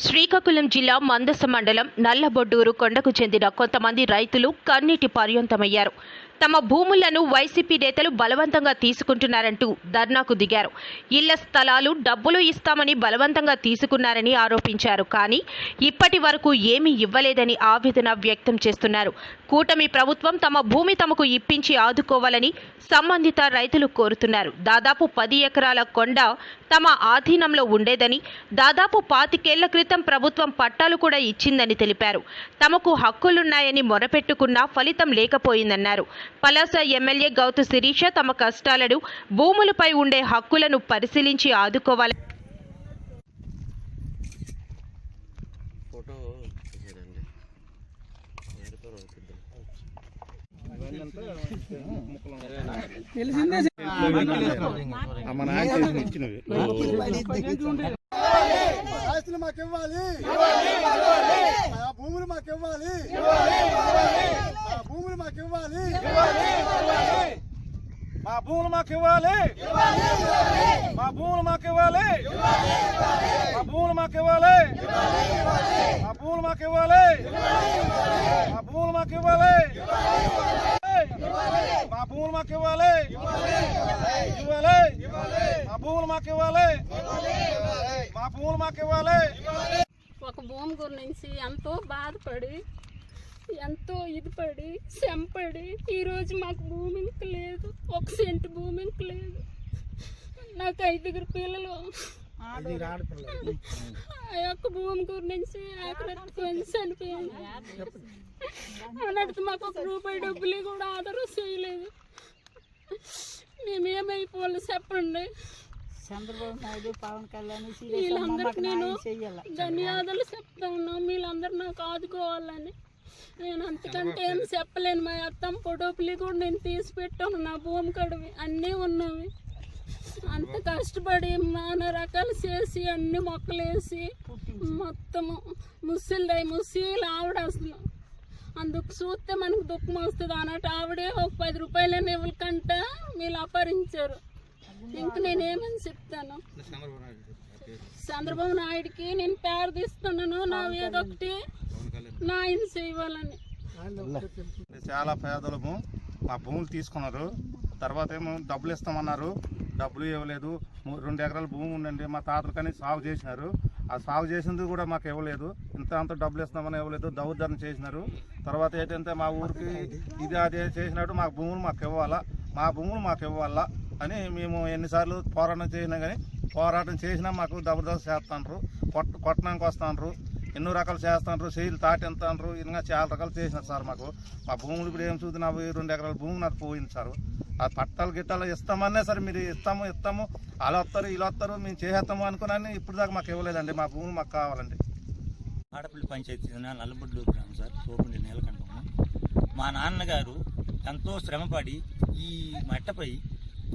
శ్రీకాకుళం జిల్లా మందస మండలం నల్లబొడ్డూరు కొండకు చెందిన కొంతమంది రైతులు కన్నీటి పర్యంతమయ్యారు. తమ భూములను వైసీపీ నేతలు బలవంతంగా తీసుకుంటున్నారంటూ ధర్నాకు దిగారు. ఇళ్ల స్థలాలు డబ్బులు ఇస్తామని బలవంతంగా తీసుకున్నారని ఆరోపించారు. కానీ ఇప్పటి వరకు ఏమీ ఇవ్వలేదని ఆవేదన వ్యక్తం చేస్తున్నారు. కూటమి ప్రభుత్వం తమ భూమి తమకు ఇప్పించి ఆదుకోవాలని సంబంధిత రైతులు కోరుతున్నారు. దాదాపు 10 ఎకరాల కొండ తమ ఆధీనంలో ఉండేదని, దాదాపు 25 ఏళ్ల క్రితం ప్రభుత్వం పట్టాలు కూడా ఇచ్చిందని తెలిపారు. తమకు హక్కులున్నాయని మొరపెట్టుకున్నా ఫలితం లేకపోయిందన్నారు. పలాస ఎమ్మెల్యే గౌతు శిరీష తమ కష్టాలను, భూములపై ఉండే హక్కులను పరిశీలించి ఆదుకోవాలి. భూములు మాకివ్వాలి, భూములు మాకివ్వాలి, మా భూములు మాకివ్వాలి, మా భూములు మాకివ్వాలి, మా భూములు మాకివ్వాలి, మా భూములు మాకివ్వాలి, మా భూములు మాకివ్వాలి, మా భూములు మాకివ్వాలి, ఇవ్వాలి, మా భూములు మాకివ్వాలి, మా భూములు మాకివ్వాలి. ఒక భూమి గురించి ఎంతో బాధపడి, ఎంతో ఇదిపడి, చెంపడి ఈరోజు మాకు భూమి ఇంక లేదు. 1 సెంటు భూమి ఇంక లేదు. నాకు 5 పిల్లలు. ఆ యొక్క భూమి గురించి ఆకలి చనిపోయింది. అన్నట్టు మాకు 1 రూపాయి డబ్బులు కూడా ఆధారం చేయలేదు. మేమేమైపోవాలి చెప్పండి. చంద్రబాబు నాయుడు, పవన్ కళ్యాణ్ వీళ్ళందరికీ నేను ధన్యవాదాలు చెప్తాను. వీళ్ళందరూ నాకు ఆదుకోవాలని. నేను అంతకంటే ఏం చెప్పలేను. మా అత్తమ్మ పొడోపులి కూడా నేను తీసి పెట్టాను. నా భూమి కడివి అన్నీ ఉన్నవి. అంత కష్టపడి నానా రకాలు చేసి అన్ని మొక్కలేసి మొత్తము ముసీలు ఆవిడ అసలు అందుకు చూస్తే మనకు దుఃఖం వస్తుంది అన్నట్టు. ఆవిడే ఒక 10 రూపాయలని ఇవ్వకంటే వీళ్ళు అపహరించారు. ఇంక నేనేమని చెప్తాను. చంద్రబాబు నాయుడికి నేను ప్రార్థిస్తున్నాను, నా ఏదొకటి న్యాయం చేయాలని. చాలా పేదలము మా భూములు తీసుకున్నారు. తర్వాత ఏమో డబ్బులు ఇస్తామన్నారు, డబ్బులు ఇవ్వలేదు. 2 ఎకరాల భూమి ఉండండి మా తాతలు కానీ సాగు చేసినారు. ఆ సాగు చేసింది కూడా మాకు ఇవ్వలేదు. అంత డబ్బులు ఇస్తామని ఇవ్వలేదు, దౌర్జన్యం చేసినారు. తర్వాత ఏంటంటే మా ఊరికి ఇది అది చేసినట్టు మా భూములు మాకు ఇవ్వాలా, మా భూములు మాకు ఇవ్వాలా అని మేము ఎన్నిసార్లు పోరాటం చేసినా కానీ పోరాటం చేసినా మాకు జబర్దస్త్ చేస్తాండ్రు, కొట్టడానికి వస్తాండ్రు, ఎన్నో రకాలు చేస్తాండ్రు, చేయిలు తాటింతాండ్రు. ఇంకా చాలా రకాలు చేసినారు సార్. మా భూములు ఇప్పుడు ఏం చూసి నా 2 ఎకరాల భూమి నాకు పోయింది సార్. ఆ పట్టాలు గిట్టాలు ఇస్తామనే సరే మీరు ఇస్తాము అలా వస్తారు ఇలా వస్తారు మేము చేసేస్తాము అనుకున్నాను. ఇప్పుడు దాకా మాకు ఇవ్వలేదండి. మా భూములు మాకు కావాలండి. ఆడపల్లి పంచాయతీ నల్లబొడ్డూరు గ్రామం సార్, సోపుండి నీలకంఠము. మా నాన్నగారు ఎంతో శ్రమపడి ఈ మట్టపై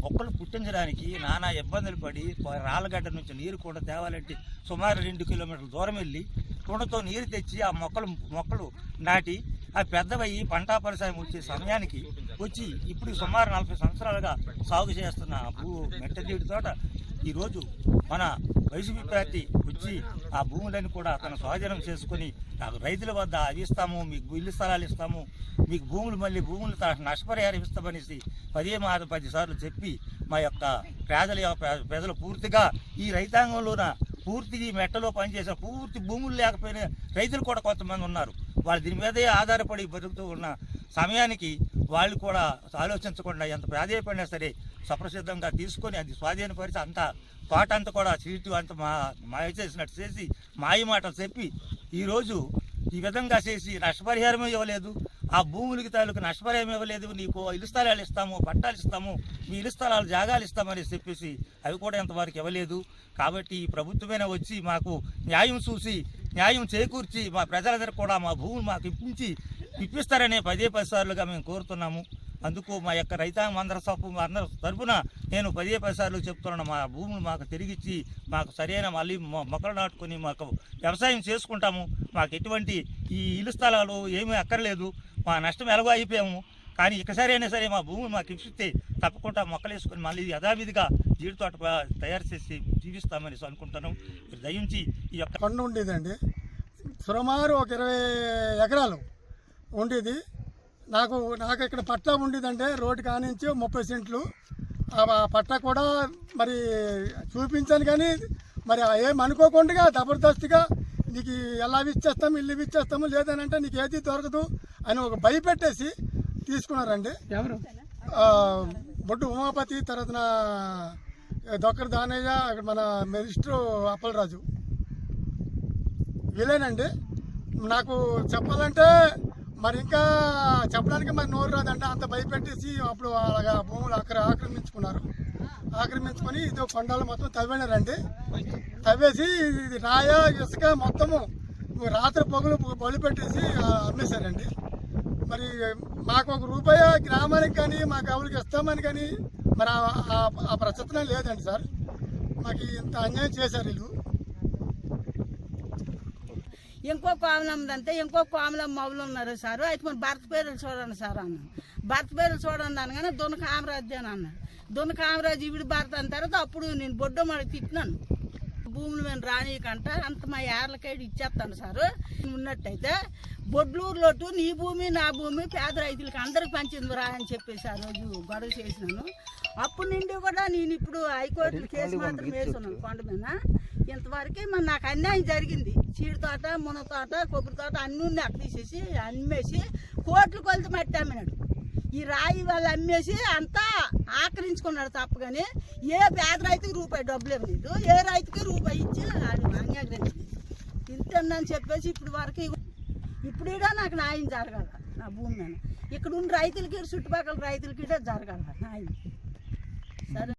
మొక్కలు పుట్టించడానికి నానా ఇబ్బందులు పడి రాళ్ళగడ్డ నుంచి నీరు కూడా తేవాలంటే సుమారు 2 కిలోమీటర్ల దూరం వెళ్ళి కుండతో నీరు తెచ్చి ఆ మొక్కలు నాటి ఆ పెద్దవయ్యి పంటా పరిశ్రమ వచ్చే సమయానికి వచ్చి ఇప్పుడు సుమారు 40 సంవత్సరాలుగా సాగు చేస్తున్న మెట్టదీడి తోట ఈరోజు మన వైసీపీ పార్టీ వచ్చి ఆ భూములను కూడా తన స్వాధీనం చేసుకుని నాకు రైతుల వద్ద అవి ఇస్తాము, మీకు ఇల్లు స్థలాలు ఇస్తాము, మీకు భూములు నష్టపరిహారం ఇస్తామనేసి 10 సార్లు చెప్పి మా యొక్క పేదలు పూర్తిగా ఈ రైతాంగంలోన పూర్తిగా ఈ మెట్టలో పనిచేసిన పూర్తి భూములు లేకపోయినా రైతులు కూడా కొంతమంది ఉన్నారు. వాళ్ళు దీని మీదే ఆధారపడి బతుకుతూ ఉన్న సమయానికి వాళ్ళు కూడా ఆలోచించకుండా ఎంత ప్రాధాన్యపడినా సరే సప్రసిద్ధంగా తీసుకొని అది స్వాధీనపరిచి అంతా తోట అంతా కూడా సీటు అంత మాయ చేసినట్టు చేసి మాయ మాటలు చెప్పి ఈరోజు ఈ విధంగా చేసి నష్టపరిహారం ఇవ్వలేదు. ఆ భూములకి తాలూకు నష్టపరిహారం ఇవ్వలేదు. నీకు ఇల్లు స్థలాలు ఇస్తాము, పట్టాలు ఇస్తాము, మీ ఇల్లు స్థలాలు జాగాలు ఇస్తామని చెప్పేసి అవి కూడా ఇంతవరకు ఇవ్వలేదు. కాబట్టి ఈ ప్రభుత్వమైనా వచ్చి మాకు న్యాయం చూసి న్యాయం చేకూర్చి మా ప్రజలందరూ కూడా మా భూములు మాకు ఇప్పిస్తారనే 10 సార్లుగా మేము కోరుతున్నాము. అందుకు మా యొక్క రైతాంగం అందరి తరఫున నేను 10 సార్లు చెప్తున్నాను. మా భూములు మాకు తిరిగిచ్చి మాకు సరైన మళ్ళీ మొక్కలు నాటుకొని మాకు వ్యవసాయం చేసుకుంటాము. మాకు ఎటువంటి ఈ ఇల్లు స్థలాలు ఏమీ అక్కర్లేదు. మా నష్టం ఎలాగో అయిపోయాము. కానీ ఇకసారైనా సరే మా భూమి మాకు ఇప్పిస్తే తప్పకుండా మొక్కలు వేసుకొని మళ్ళీ యథావిధిగా జీడి తోట తయారు చేసి జీవిస్తామని అనుకుంటాను. దయించి ఈ యొక్క కొండ ఉండేదండి, సుమారు ఒక 20 ఎకరాలు ఉండేది. నాకు ఇక్కడ పట్టా ఉండేదంటే రోడ్డు కానించి 30 సెంట్లు. ఆ పట్టా కూడా మరి చూపించాను, కానీ మరి ఏం అనుకోకుండా జబర్దస్తిగా నీకు ఎలా ఇచ్చేస్తాము, ఇల్లు ఇచ్చేస్తాము, లేదనంటే నీకు ఏది దొరకదు అని ఒక భయపెట్టేసి తీసుకున్నారండి. ఎవరు? బొడ్డు ఉమాపతి, తర్వాత దొక్కర దానయ్య, మన మినిస్టరు అప్పలరాజు, వీలేనండి. నాకు చెప్పాలంటే మరి ఇంకా చెప్పడానికి మరి నోరు రాదంటే అంత భయపెట్టేసి అప్పుడు అలాగా భూములు ఆక్రమించుకొని ఇది కొండలు మొత్తం తవ్వినారండి. తవ్వేసి ఇది రాయ ఇసుక మొత్తము రాత్రి పగులు బలి పెట్టేసి అమ్మేశారండి. మరి మాకు ₹1 గ్రామానికి కానీ మా గవులకి ఇస్తామని కానీ మరి ఆ ప్రశ్న లేదండి సార్. మాకు ఇంత అన్యాయం చేశారు వీళ్ళు. ఇంకో కోమలం అంటే ఇంకో కోమలం మౌలు ఉన్నారు సారు. అయితే మన భర్త పేర్లు చూడండి సార్ అన్నాను. భర్త పేర్లు చూడండి అనగానే దొన్న కామరాజు అని అన్నాడు. దొన్న కామరాజు ఈవిడ భర్త అన్న తర్వాత అప్పుడు నేను బొడ్డమ్మడికి తిట్టినాను. భూములు మేము రానియకంట అంత మా ఏర్లకైతే ఇచ్చేస్తాను సారు. ఉన్నట్టయితే బొడ్లూరులోటు నీ భూమి నా భూమి పేద రైతులకి అందరికి పంచింది రా అని చెప్పేసి ఆ రోజు గొడవ చేసినాను. అప్పటి నుండి కూడా నేను ఇప్పుడు హైకోర్టు కేసు మాత్రం వేసున్నాను కొండ మీద. ఇంతవరకు మరి నాకు అన్యాయం జరిగింది. చీడి తోట, మున తోట, కొబ్బరి తోట అన్నీ అక్కడ తీసేసి అమ్మేసి కోట్లు కొలిత మట్టి అమ్మినాడు. ఈ రాయి వాళ్ళు అమ్మేసి అంతా ఆక్రమించుకున్నాడు తప్ప. కానీ ఏ పేద రైతుకి రూపాయి డబ్బులు ఇవ్వలేదు, ఏ రైతుకి రూపాయి ఇచ్చి అంగీకరించలేదు. ఇంతని చెప్పేసి ఇప్పుడు వరకు ఇప్పుడు నాకు న్యాయం జరగాల. నా భూమి మీద ఇక్కడ ఉన్న రైతులకి చుట్టుపక్కల రైతులకి జరగాల న్యాయం. సరే.